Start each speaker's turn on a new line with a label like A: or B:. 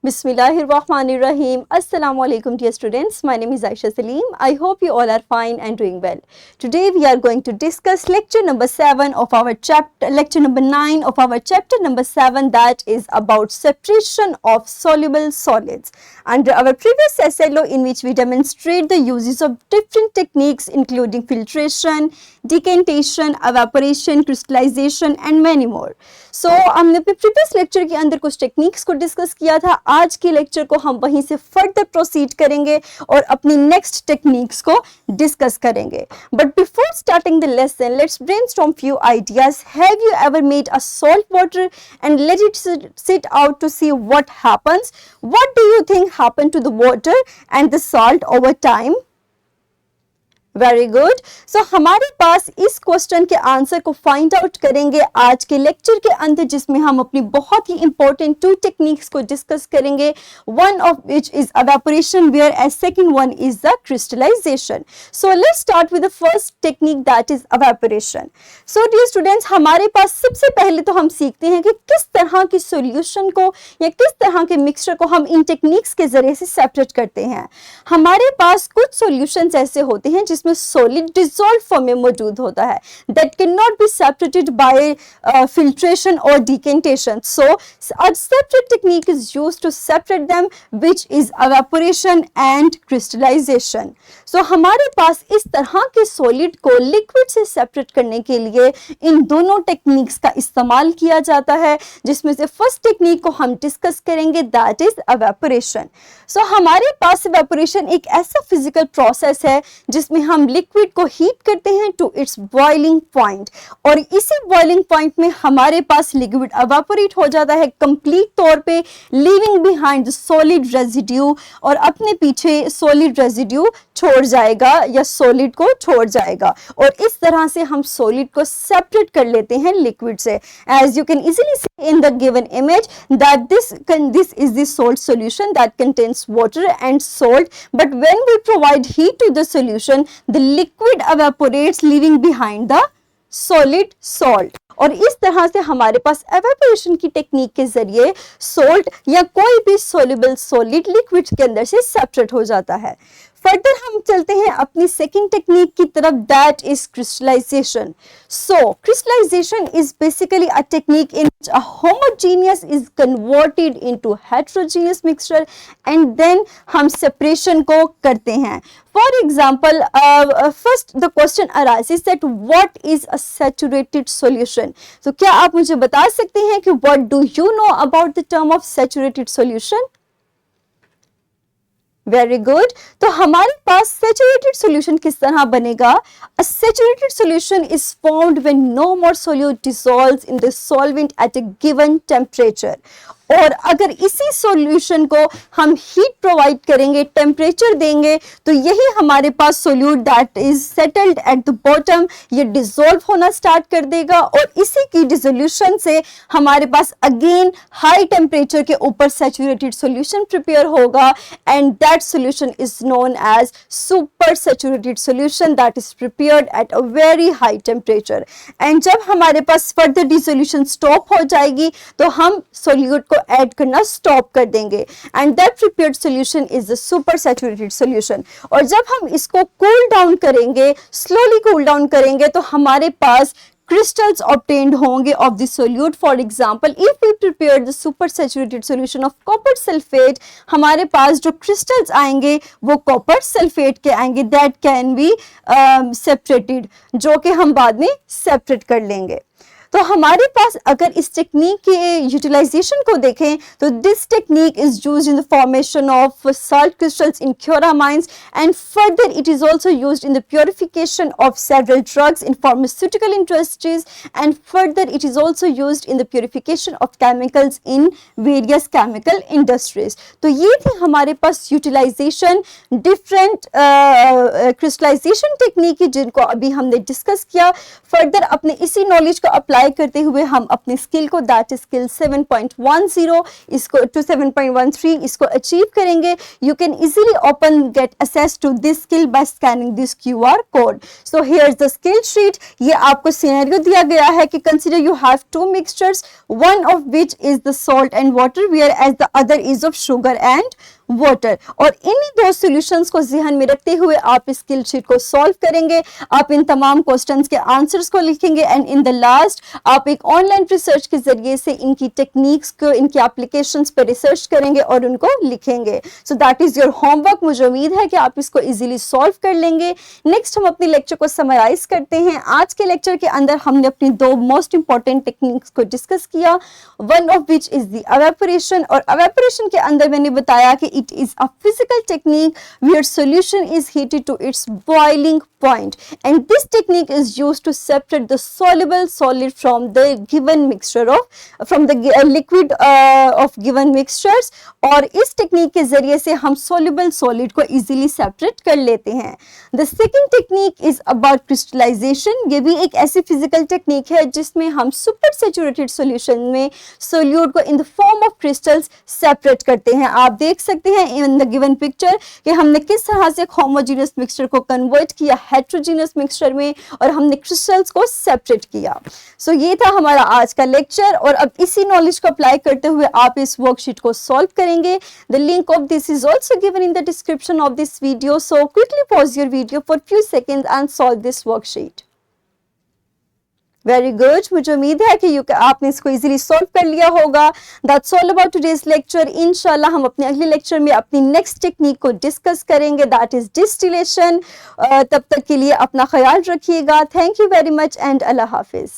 A: Bismillahirrahmanirrahim. Assalamu alaikum dear students. My name is Aisha Salim. I hope you all are fine and doing well. Today we are going to discuss lecture number 7 of our chapter, lecture number 9 of our chapter number 7, that is about separation of soluble solids. Under our previous SLO, in which we demonstrate the uses of different techniques including filtration, decantation, evaporation, crystallization and many more. So हमने अपने previous lecture के अंदर कुछ techniques को discuss किया था. आज के लेक्चर को हम वहीं से फर्दर प्रोसीड करेंगे और अपनी नेक्स्ट टेक्निक्स को डिस्कस करेंगे. But before starting the lesson, let's brainstorm few ideas. Have you ever made a salt water and let it sit out to see what happens? What do you think happened to the water and the salt over time? Very good. So हमारे पास इस question के answer को find out करेंगे आज के lecture के अंदर, जिसमें हम अपनी बहुत ही इंपॉर्टेंट 2 टेक्निक्स को डिस्कस करेंगे. One of which is evaporation, whereas second one is the crystallization. So let's start with the first technique, that is evaporation. So dear students, हमारे पास सबसे पहले तो हम सीखते हैं कि किस तरह की सॉल्यूशन को या किस तरह के मिक्सचर को हम इन टेक्निक्स के जरिए से सेपरेट करते हैं. हमारे पास कुछ सॉल्यूशंस ऐसे होते हैं जिसमें solid dissolved form में मौजूद होता है, that cannot be separated by filtration or decantation. So a separate technique is used to separate them, which is evaporation and crystallization. So हमारे पास इस तरह के solid को liquid से separate करने के लिए इन दोनों टेक्निक्स का इस्तेमाल किया जाता है, जिसमें से फर्स्ट टेक्निक को हम डिस्कस करेंगे, that is evaporation. So हमारे पास evaporation एक ऐसा फिजिकल प्रोसेस है जिसमें हम लिक्विड को हीट करते हैं टू इट्स बॉइलिंग पॉइंट, और इसी बॉइलिंग पॉइंट में हमारे पास लिक्विड एवापोरेट हो जाता है कंप्लीट तौर पे, leaving behind the solid residue, और अपने पीछे सॉलिड रेजिड्यू छोड़ जाएगा या सॉलिड को छोड़ जाएगा, और इस तरह से हम सॉलिड को सेपरेट कर लेते हैं लिक्विड से. As you can easily see in the given image that this is the salt solution that contains water and salt, but when we provide heat to the solution, the liquid evaporates leaving behind the solid salt. और इस तरह से हमारे पास evaporation की technique के जरिए salt या कोई भी सोल्यूबल सॉलिड लिक्विड के अंदर से सेपरेट हो जाता है. फर्दर हम चलते हैं अपनी सेकंड टेक्निक की तरफ, that is crystallization. So crystallization is basically a technique in which a homogeneous is converted into heterogeneous mixture and then हम separation को करते हैं. For example, first the question arises that what is a saturated solution? So क्या आप मुझे बता सकते हैं कि what do you know about the term of saturated solution? Very good. तो हमारे पास सैचुरेटेड सॉल्यूशन किस तरह बनेगा? A saturated solution is formed when no more solute dissolves in the solvent at a given temperature. और अगर इसी solution को हम हीट प्रोवाइड करेंगे, टेम्परेचर देंगे, तो यही हमारे पास solute that is settled at the bottom, ये डिसॉल्व होना स्टार्ट कर देगा, और इसी की डिसोल्यूशन से हमारे पास अगेन हाई टेम्परेचर के ऊपर सैचुरेटेड सॉल्यूशन प्रिपेयर होगा, and that solution is known as super saturated solution that is prepared at a very high temperature. And जब हमारे पास फर्दर डिसोल्यूशन स्टॉप हो जाएगी तो हम सोल्यूट को ऐड करना स्टॉप कर देंगे, and that prepared solution is the super saturated solution. और जब हम इसको कूल डाउन करेंगे, स्लोली कूल डाउन करेंगे, तो हमारे पास crystals obtained होंगे of the solute. For example, if we prepare the super saturated solution of copper sulfate, हमारे पास जो crystals आएंगे वो copper sulfate के आएंगे, that can be separated, जो कि हम बाद में separate कर लेंगे. तो हमारे पास अगर इस टेक्निक के यूटिलाइजेशन को देखें तो this technique is used in the formation of salt crystals in Quora mines, and further it is also used in the purification of several drugs in pharmaceutical industries, and further it is also used in the purification of chemicals in various chemical industries. तो ये थी हमारे पास utilisation different crystallisation technique जिनको अभी हमने discuss किया. Further अपने इसी नॉलेज को अप्लाई अप्लाई करते हुए हम अपनी स्किल को, दैट इज स्किल 7.10 इसको टू 7.13 इसको अचीव करेंगे. You can easily open get access to this skill by scanning this QR code. So here's the skill sheet. ये आपको सिनेरियो दिया गया है कि consider you have two mixtures, one of which is the salt and water whereas the other is of sugar and water. और इन्हीं दो solutions को ध्यान में रखते हुए आप इस स्किल शीट को सॉल्व करेंगे. आप इन तमाम क्वेश्चंस के आंसर्स को लिखेंगे एंड इन द लास्ट आप एक ऑनलाइन रिसर्च के जरिए से इनकी टेक्निक्स को, इनकी एप्लीकेशंस पर रिसर्च करेंगे और उनको लिखेंगे. So that is your homework. मुझे उम्मीद है कि आप इसको इजीली सॉल्व कर लेंगे. नेक्स्ट हम अपने लेक्चर को समराइज करते हैं. आज के लेक्चर के अंदर हमने अपनी दो मोस्ट इंपॉर्टेंट टेक्निक्स को डिस्कस किया, one of which is the evaporation. और एवेपोरेशन के अंदर मैंने बताया कि it is a physical technique where solution is heated to its boiling point and this technique is used to separate the soluble solid from the given mixture from the liquid of given mixtures. और इस technique के जरिए से हम soluble solid को easily separate कर लेते हैं. The second technique is about crystallization. ये भी एक ऐसी physical technique है जिसमें हम super saturated solution में solute को in the form of crystals separate करते हैं. आप देख सकते हैं in the given picture कि हमने किस तरह से homogeneous mixture को convert किया हेट्रोजीनियस मिक्सचर में और हमने क्रिस्टल्स को सेपरेट किया. सो ये था हमारा आज का लेक्चर और अब इसी नॉलेज को अप्लाई करते हुए आप इस वर्कशीट को सॉल्व करेंगे. The link of this is also given in the description of this video. So quickly pause your video for few seconds and solve this worksheet. Very good. मुझे उम्मीद है कि आपने इसको इजीली सॉल्व कर लिया होगा. That's all about today's lecture. इंशाल्लाह हम अपने अगले लेक्चर में अपनी नेक्स्ट टेक्निक को डिस्कस करेंगे, दैट इज डिस्टिलेशन. तब तक के लिए अपना ख्याल रखिएगा. Thank you very much and Allah Hafiz.